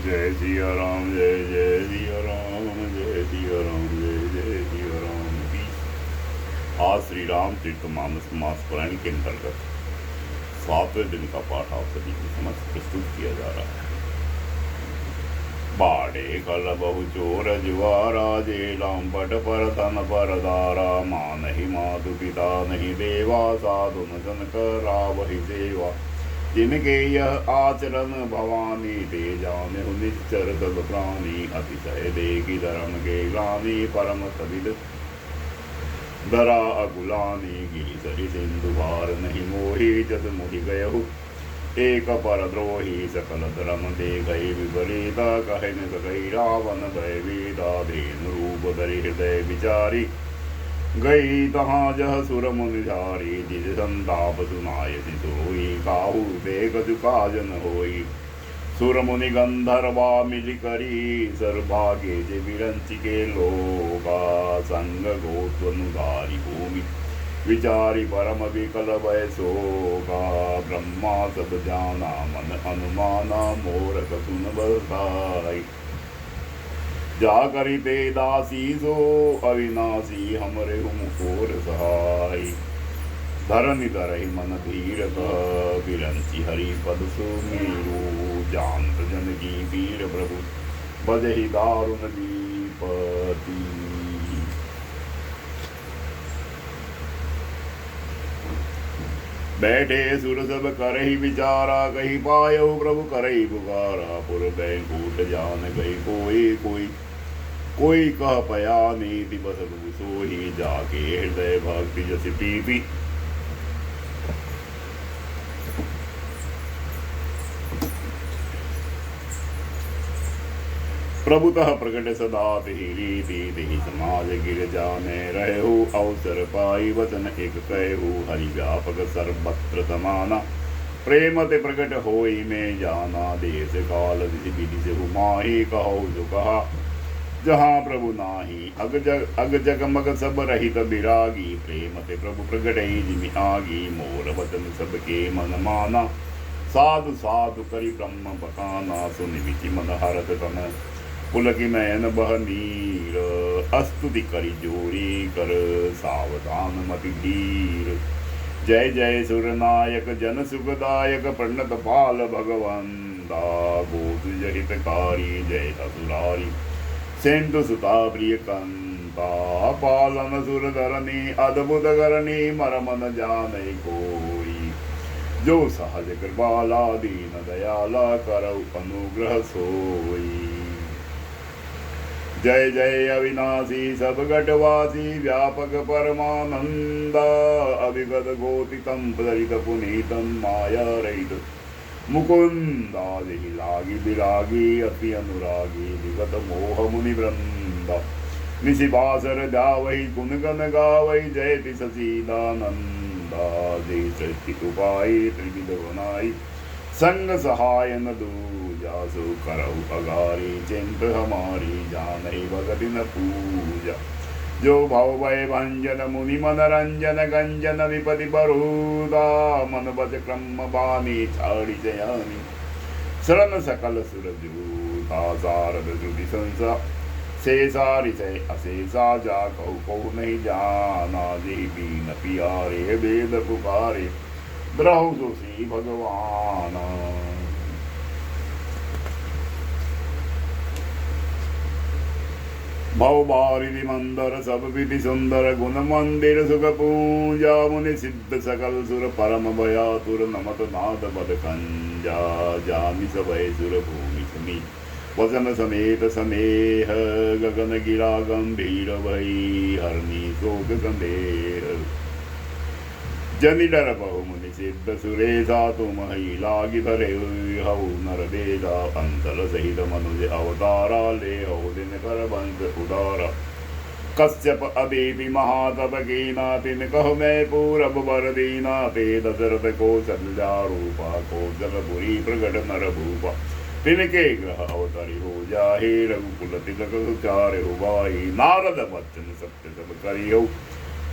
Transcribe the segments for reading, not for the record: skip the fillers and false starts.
जय सिया राम, जय जय सिया राम, जय सिया राम, जय जय सिया राम की। आज श्री राम तीर्थमानस मास पुराण के अंतर्गत 7वें दिन का पाठ आप सभी के समक्ष प्रस्तुत किया जा रहा है। बाड़े कल बहु चोर जुआरा, जे लाम पट पर तन पर दारा, माँ नहीं मातु पिता नहीं देवा, साधु न जन करा वही सेवा, जिनके यह आचरण भवानी, ते जाने निश्चर सब प्राणी, अतिशय देखी धर्म के ग्लानि, परम सविद धरा अकुलानी, गिरि सरि सिंधु भार नहीं मोहि, जस मोहि गयहु एक पर द्रोही, सकल धर्म दे गई विपरीता, कहे न सकई रावण भयभीता, धेनु रूप धरि हृदय विचारी, गई तहाँ जह सुर मुनिधारी, जिस संताप सुनाय सोई, काहू देख काजन होई, सुर मुनि गंधर्वा मिल करी, सर्भागे जे विरंचि के लोका, संग गोत्वनुधारी भूमि विचारी, परम विकल भय शोका, ब्रह्मा सब जाना मन अनुमाना, मोर सुन बरसाई, जा करी ते दासी सो अविनाशी, हमरे हुम कोर सहाय, धरनि धरहि मन धीर कह, विरंचि हरि पद सुमीरू, जानत जन की वीर प्रभु बजहि दारुण विपति। बैठे सुर सब करहि विचारा, कही पायो प्रभु करहि पुकारा, पुर बैकुंठ जान गई कोई कोई कह पया नीति, बस सोही जाके हृदय भक्ति जस पीपी, प्रभुतः प्रकट सदा तिहि रीति, तिहि समाज गिर जाने रहु, अवसर पाई वचन एक कहु, हरि व्यापक सर्वत्र समाना, प्रेम ते प्रकट होई में जाना, देश काल विधि से हुमाही, कहो जो कहा जहाँ प्रभु नाही, अग जग मग सब रहित बिरागी, प्रेम ते प्रभु प्रगटई जिमि आगी, मोर वचन सबके मन माना, साधु साधु करि ब्रह्म बखाना, सुनि विचि मन हरत तन, पुलकी नयन बह नीर, अस्तुति करि जोरी कर, सावधान मति धीर, जय जय सुरनायक जन सुखदायक, प्रणत पाल भगवंता, गोद जहितकारी, जय ससुरारी सेंतु सुता प्रिय कंता, पालन सुर धरनी अद्भुत करनी, मरमन जाने कोई, जो सहज कृपाला दीन दयाला, करऊ अनुग्रह सोई, जय जय अविनाशी सब घटवासी, व्यापक परमानंदा, अभिगत गोतितम प्ररित पुनीतम, माया रहित मुकुंदा, देहि लागी विरागी, अति अनुरागी, विगत मोह मुनि वृंदा, निशि बासर जावहि गुणगन गावहि, जयति ससीदानंदा, जय सृष्टि उपाय त्रिविध बनाई, संग सहाय न दूजा, सो करऊ अगारी, चिंत हमारी जानहि भगति न पूजा, जो भव भय भंजन मुनि मनरंजन, गंजन विपति बरूदा, मन बज क्रम बानी छाड़ी जयानी, शरण सकल सुर जूता, सारद श्रुति संसा शेषारि से अशेषा, जा कहु नहीं जाना, जे बीन पियारे वेद पुकारे, द्रहु सुसी भगवान, भव बारिधि मंदर सब विधि सुंदर, गुण मंदिर सुख पूजा, मुनि सिद्ध सकल सुर परम भयातुर, नमत नाद बद कंजा, जामि सबय सुर भूमि सुनी, वचन समेत स्नेह, गगन गिरा गंभीर भई, हरनी शोक संदेह, जनि डर बहु मुनि सिद्ध सुरेशा, तुम ही लागी धरे हऊ नर देजा, अंतर सहित मनुज अवतारा, ले हो दिन कर बंस उदारा, कश्यप अदिति महातप कीना, तिन कह मैं पूरब बर दीना, ते दशरथ कौशल्या रूपा, कौशलपुरी प्रगट नर भूपा, तिनके ग्रह अवतरि हो जाहि, रघुकुल तिलक सुचारे हो भाई, नारद बच्चन सत्य सब करियो,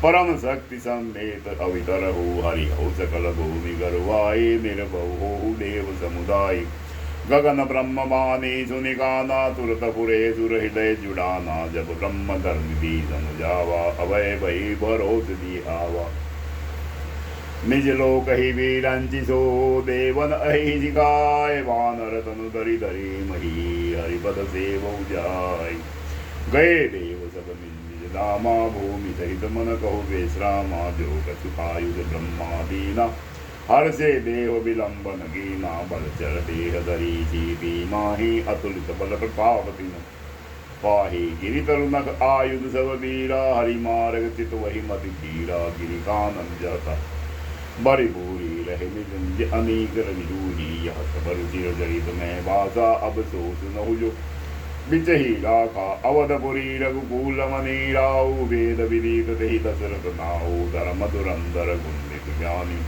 परम शक्ति समेत अवितर हो, हरि हो सकल भूमि गरुआई, निर्भव हो देव समुदाय, गगन ब्रह्म बानी सुनि गाना, तुरत पुरे सुर हृदय जुड़ाना। जब ब्रह्म धर्म समुझावा, अभय भई भरोस दिहावा। निज लोक ही वीरंचि सो, देवन अहि जिगाय। वानर तनु धरि धरि मही, हरिपद सेवौ जाय। गए देव सब निज धामा, भूमि सहित मन कहु विश्रामा। जो कछु आयुध ब्रह्मा दीना, हर से देव विलंबन कीना। बल चर देह धरी जीवी माही, अतुलित बल प्रताप तिन पाही। गिरि तरुनक आयुध सब वीरा, हरि मार्ग चित वही मति धीरा। गिरि कानन जाता बड़ी बूरी, रहे निज अनेक रजूरी। यह सब रुचिर जड़ित में बासा, अब सोच नहु जो बिच ही राखा। अवधपुरी रघुकुल मनी राउ, वेद विदित देहि दशरथ नाउ। धर्म धुरंधर गुणित ज्ञानी,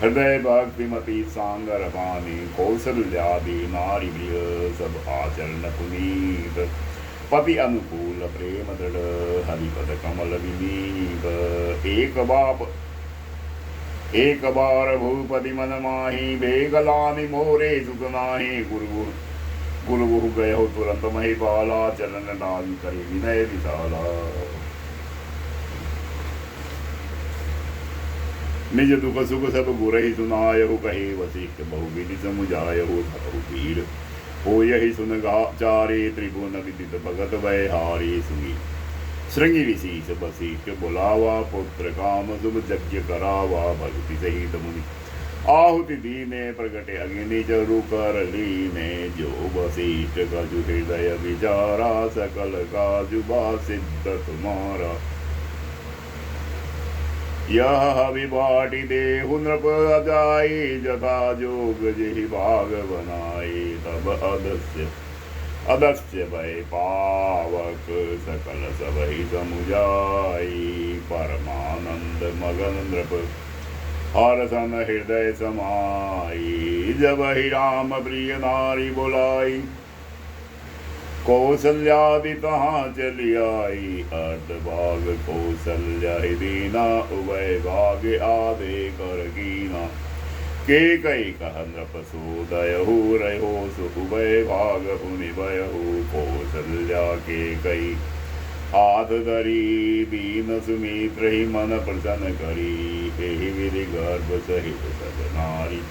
हृदय भक्तिमती सांगर पानी। कौशल्यादि नारी प्रिय, सब आचरण पुनीत। पति अनुकूल प्रेम दृढ़, हरिपद कमल विनीत। एक बार भूपति मन माही, बेगलानि मोरे सुख नाही। गुरु गए हो तुरंत महिपाला, चरण नाम करे विनय विशाला। निज दुख सुख सब गुरहि सुनायहु, कहे वशिष्ठ बहु विधि समुझायहु। धतहु भीड़ हो यही सुन चारे, त्रिभुवन विदित भगत भय हारी। सुनी श्रृंगी विशीष वशिष्ठ बुलावा, पुत्र काम शुभ यज्ञ करावा। भक्ति सहित मुनि आहुति दीने, प्रगटे अग्नि जरु कर लीने। जो वशिष्ठ कजु हृदय विचारा, सकल काजु सिद्ध तुम्हारा। यह विभाटी देहु नृप अजाई, जथा जोग जेहि भाग बनाई। तब अदस्य भय पावक, सकल सबहि समुझाई। परमानंद मगन नृप, हरसन हृदय समाई। जब ही राम प्रिय नारी बुलाई, कौसल्यादि तहाँ चली आई। अर्धभाग कौसल्या ही दीना, उभय भाग आधे कर कीना। के कई कह नृप सोदयहु, रहो सु उभय भाग पुनि भयहु। कौसल्या के कई हाथ धरी, दीन सुमित्र ही मन प्रसन्न करी। एहि विधि गर्भ सहित सज नारी,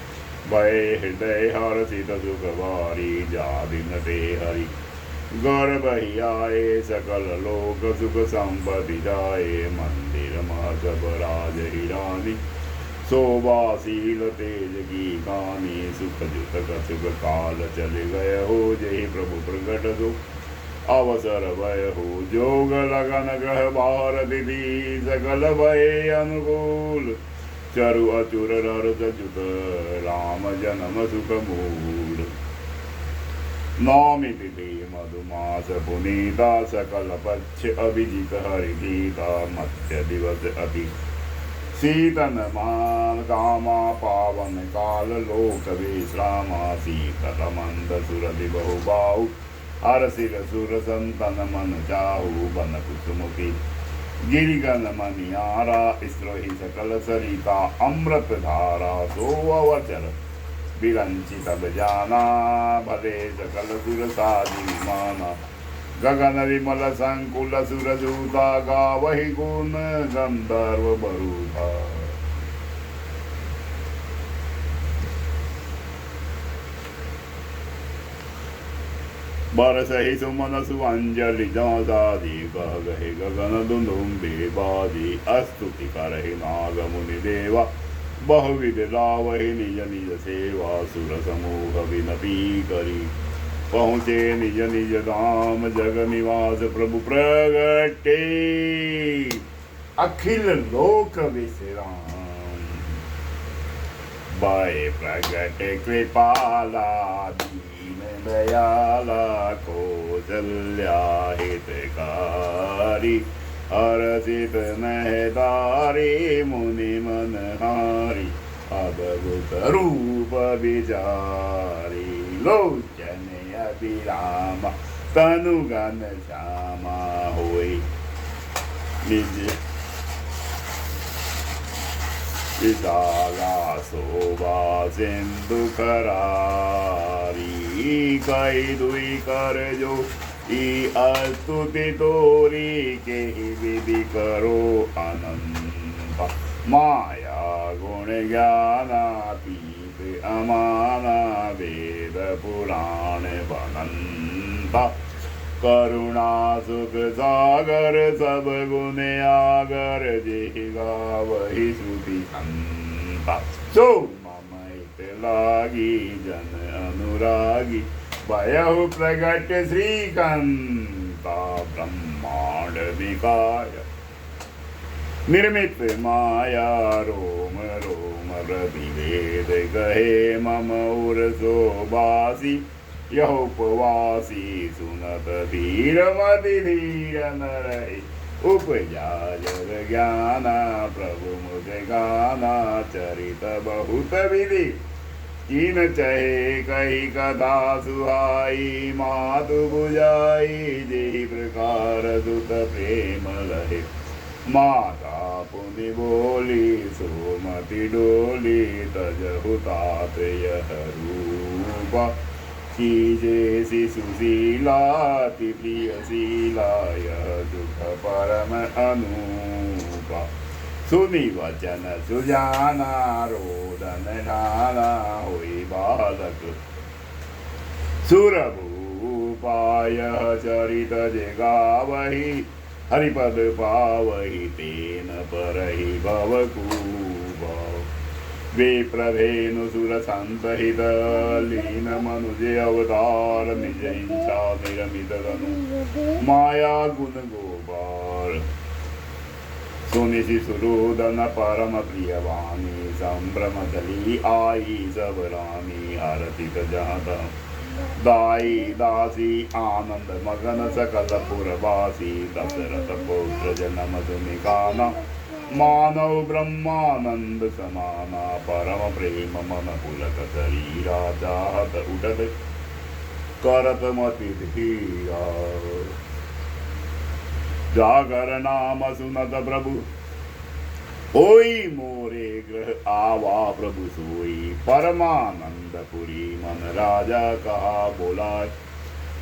भय हृदय हर्षित सुख भारी। जा दिन ते हरि गर्भ ही आए, सकल लोक सुख संपत्ति जाए। मंदिर महसब राज ही रानी, शोभाशील तेज की कहानी। सुख जुत कछुक काल चले गए हो, जही प्रभु प्रगट दो अवसर भय हो। जोग लगन ग्रह बार दिधि, सकल भय अनुकूल। चरु अचुर ररस जुत, राम जन्म सुख मूल। नौमी तिथि मधुमास पुनीता, सकल पक्ष अभिजित हरि गीता। मत्स्य दिवस अति शीतन मान कामा, पावन काल लोक विश्रामा। शीतल मंद सुरधि बहु बाहु, हर सिर सुर संतन मन चाहु। बन कुसुमुखी गिरिगन मनियारा, स्रोहि सकल सरिता अमृत धारा। सो अवचर बिरंची तब जाना, भले सकल सुर साधि माना। गगन विमल संकुल सुर दूता, गावहि गुण गंधर्व बरूथा। बरसहि सुमन सुअंजलि जादी, कह गहे गगन दुंदुम्बे बाजी। स्तुति करहि नाग मुनि देवा, बहुविध लावहि निज निज सेवा। सुर समूह विनती करी, पहुँचे निज निज धाम। जग निवास प्रभु प्रगटे, अखिल लोक विश्राम। भय प्रगट कृपाला, दीन दयाला। कौसल्या हितकारी, हरषित महतारी। मुनि मन हारी, अद्भुत रूप विचारी। लोचन अभिराम, तनु गन श्यामा। होई निज विशाला, शोभा सिंधु करारी। कई दुई कर जो ई स्तुति तोरी के विधि करो अनंत माया गुण ज्ञानातीत अमाना वेद पुराण बनंता करुणा सुख सागर सब गुण आगर जेगा वही श्रुति संता सो मम हित लागी जन अनुरागी भयहु प्रगट श्रीकांता ब्रह्मांड विकाय निर्मित माया रोम रोम रविवेद कहे मम उरसो बासी यह उपवासी सुनत धीर मति धीर न रहे उपजा जग ज्ञाना प्रभु मुझे गाना चरित बहुत विधि कीन चहे कही कथा सुहाई मातु बुझाई जेहि प्रकार सुत प्रेम लहे माता पुनि बोली सोमति डोली तजहु तात यह रूपा कीजे सुशीलाति प्रिय शीला यह दुख परम अनूपा सुनि वचन सुजाना रोदन ढाला होई बालक सुरभूपाय चरित जगावही हरिपद पावही तेन परहि भवकूप वे प्रधेनु सुर संतहित लीन मनुज अवतार निज हिंसा निरमित तनु माया गुण गोपाल सुनि सुरोदन परम प्रिय वाणी संभ्रम चली आई सब रानी आरती जाता दाई दासी आनंद मगन सकल पुरवासी दशरथ पौत्र जन्म सुनिकाना मानव ब्रह्मानंद समाना परम प्रेम मन पुलक शरीरा चाहत उठत करत मति धीरा जागर नाम सुनत प्रभु होई मोरे ग्रह आवा प्रभु सोई परमानंद पुरी मन राजा कहा बोला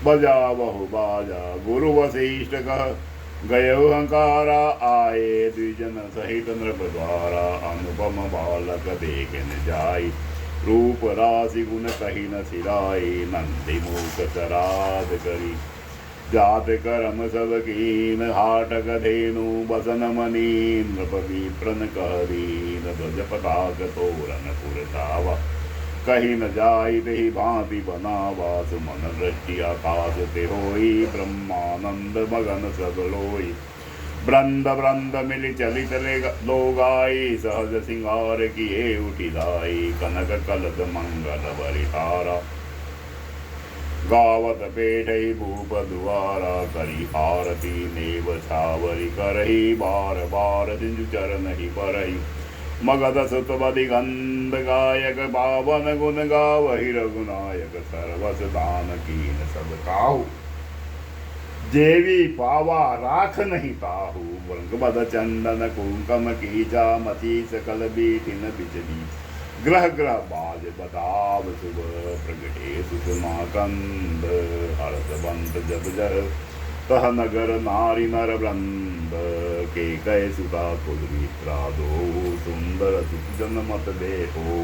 बजा बहु बाजा गुरु वशिष्ठ कह गयो हंकारा आए द्विजन सहित नृप द्वारा अनुपम बालक देखन जाई रूप राशि गुण कही न सिराई नंदी मूक सराध करी जात करम सब कीन हाटक धेनु बसन मनी नृपति प्रण कहदीन ध्वज पताक तोरन पुरतावा कही न जाई तेहि भांति बनावा सुमन दृष्टि आकाश ते होई ब्रह्मानंद मगन सब लोई ब्रंद ब्रंद मिलि चलित लोगाई सहज सिंगार किए उठी लाई कनक कलश मंगल बरिहारा गावत पेठई भूप द्वारा करी आरती नेव छावरी करही बार बार सिंधु चरण ही परही मगध सुत बदि गंध गायक पावन गुण गावहि रघुनायक सर्वस दान कीन सब काहू जेवी पावा राख नहीं ताहू वृंग बद चंदन कुंकम कीजा मची सकल बीटिन बिचली ग्रह ग्रह बाज बताव शुभ प्रगटे सुषमा कंद हर्ष बंत जब जह तह नगर नारी नर वृंद के कह सुता कुलमित्रा दो सुंदर सुख जन मत दे हो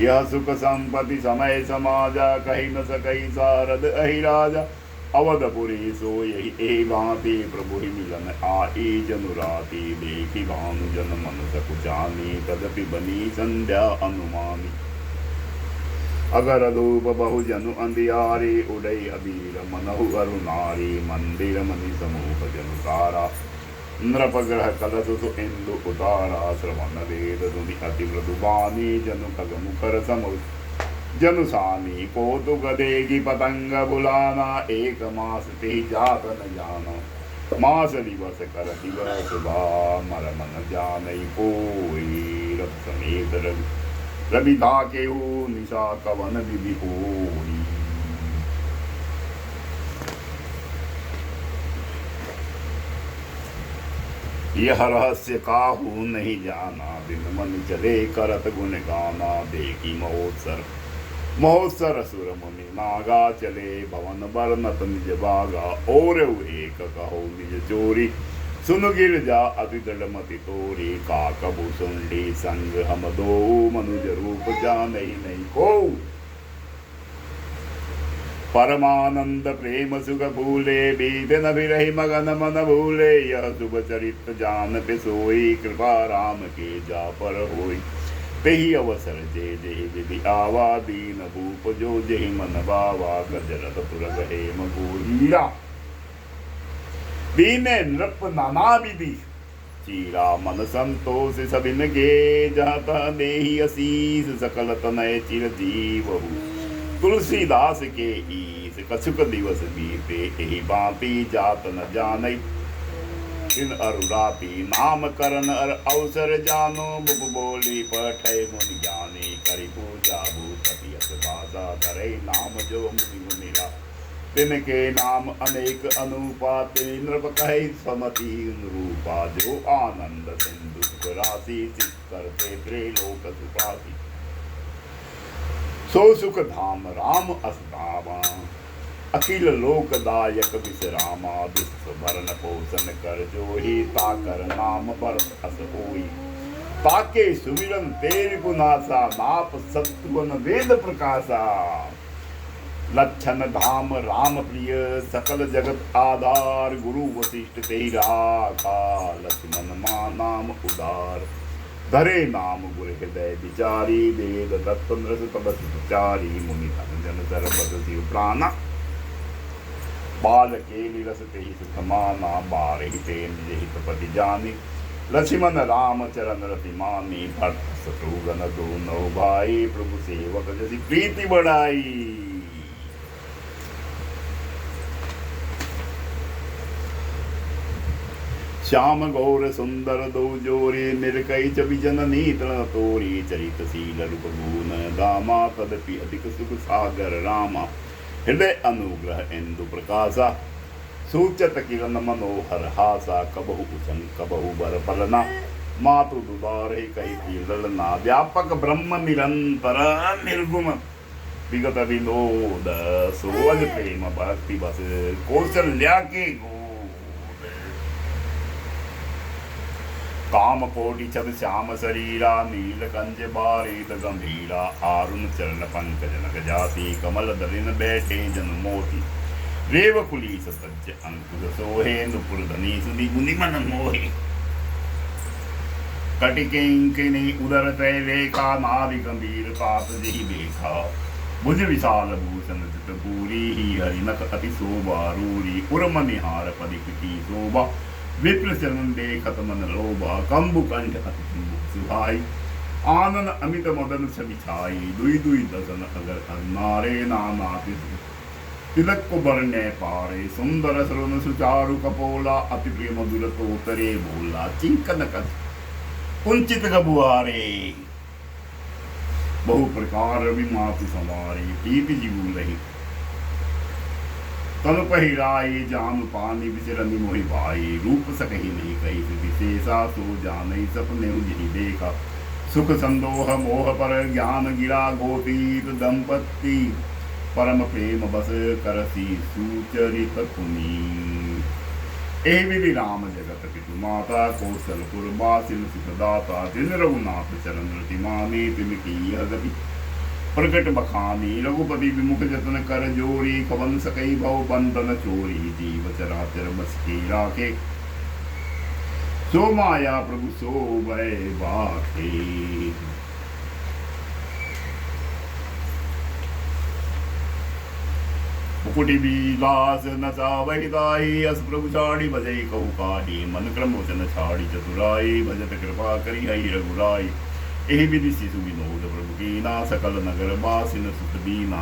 यह सुख संपत्ति समय समाजा कही न सकई सारद अहि राजा अवधपुरी सो यही भांति प्रभु ही मिलन आई जनुराती देखी भानु जन मन सकुचानी तदपि बनी संध्या अनुमानी अगर धूप बहु जनु अंधियारी उड़ई अबीर मनहु अरुनारी मंदिर मणि समूह जनुकारा नृप ग्रह कलश सु इंदु उतारा श्रवण वेद धुनि अति मृदुबानी जनु खग मुखर समुख जनुसानी को तु गदेगी पतंग बुलाना एक मास ते जात न जानो मास दिवस कर दिवस बा मर मन जानई कोई रब समेत रवि धाके हो निशा कवन विधि होई यह रहस्य काहू नहीं जाना दिन मन चले करत गुण गाना देखी महोत्सर महोत्सर असुर मुनि नागा चले भवन बरनत निज बागा और एक कहो निज चोरी सुन गिर जा अति दृढ़मति तोरी काक भूषुंडी संग हम दो मनुज रूप जान नहीं को परमानंद प्रेम सुख भूले बीत न बिरहि मगन मन भूले यह शुभ चरित्र जान पे सोई कृपा राम के जा पर होई तेहि अवसर जे जेहि विधि आवा दीन भूप जो जेहि मन बावा गजरत पुर गहे मगोहीरा दीने नृप नाना विधि चीरा मन संतोष सबिन गे जाता देहि असीस सकल तनय चिर जीवहु तुलसीदास के ईस कछुक दिवस बीते एहि बाती जात न जानई दिन अरुराती नाम करन अर अवसर जानो बुब बोली पठै मुनि ज्ञानी करि पूजा भूपति अस बाजा धरे नाम जो मुनि मुनिरा तिनके नाम अनेक अनुपा तिनि नृप कहे समति रूपा जो आनंद सिंधु सुख राशि चित करते त्रिलोक सुपासी सो सुख धाम राम असधामा अखिल लोकदायक विश्रामा दुष्ट भरण पोषण कर जो ही ताकर नाम पर अस होई ताके सुमिरन तेरि गुनासा नाप सत्वन वेद प्रकाशा लक्षण धाम राम प्रिय सकल जगत आधार गुरु वशिष्ठ तेहि राखा लक्ष्मण मा नाम उदार धरे नाम गुर हृदय विचारी वेद तत्व नृस तपस विचारी मुनि धन जन धर बद शिव प्राणा बाल के निरस तेहि सुखमाना बारहि ते निज हित पति जानी लक्ष्मण राम चरण रति मानी भरत शत्रुघ्न दोनों भाई प्रभु सेवक जैसी प्रीति बढ़ाई श्याम गौर सुंदर दो जोरे निर्कई चबि जननी तृण तोरी चरितशील रूप गुण दामा तदपि अधिक सुख सागर रामा हृदय अनुग्रह इंदु प्रकाशा सूचत किरण मनोहर हासा कबहु उछन कबहु बर पलना मातु दुदार कही ललना व्यापक ब्रह्म निरंतर निर्गुण विगत विनोद सोज प्रेम भक्ति बस कौशल्या के गोद काम कोटि छद श्याम शरीरा नील कंज बारित गंभीरा आरुण चरण पंकज नग जाति कमल दलिन बैठे जन मोहि रेव कुली सज्ज अंकुश सोहे नुपुर धनी सुनि मुनि मन मोहि कटिकिंकिनी उदर तैले का नाभि गंभीर पात जहि देखा भुज विशाल भूषण जित पूरी ही हरिनक अति शोभा रूरी उर्म निहार पदिपिटी शोभा विप्र चरण देखत मन लोभा कंबु कंठ अति सुहाई आनन अमित मदन छवि छाई दुई दुई दसन अगर नारे नाना तिलक को बरने पारे सुंदर सरुन सुचारु कपोला अति प्रिय मधुर तोतरे बोला चिंकन कथ कुंचित गबुआरे बहु प्रकार विमातु संवारे प्रीति जीवु रही तनु पहिराई जान पानी विचरनी मोहि भाई रूप सकही नहीं कही विशेषा सो जानई सपने उजही देखा सुख संदोह मोह पर ज्ञान गिरा गोतीत दंपति परम प्रेम बस करसी सुचरित पुनी ए विधि राम जगत पितु माता कौशलपुर बासिल सुखदाता जिन रघुनाथ चरण रति माने तिन की यह गति प्रकट बखानी रघुपति विमुख जतन कर जोरी कवन सकई भव बंधन चोरी जीव चराचर बस की राखे सो माया प्रभु सो भय बाखे मुकुटि विलास नचा वहिदाई अस प्रभु छाड़ी भजई कहु काढ़ी मन क्रम वचन छाड़ी चतुराई भजत कृपा करी हई रघुराई एहि विधि शिशु विनोद प्रभु कीना सकल नगर बासिन सुख दीना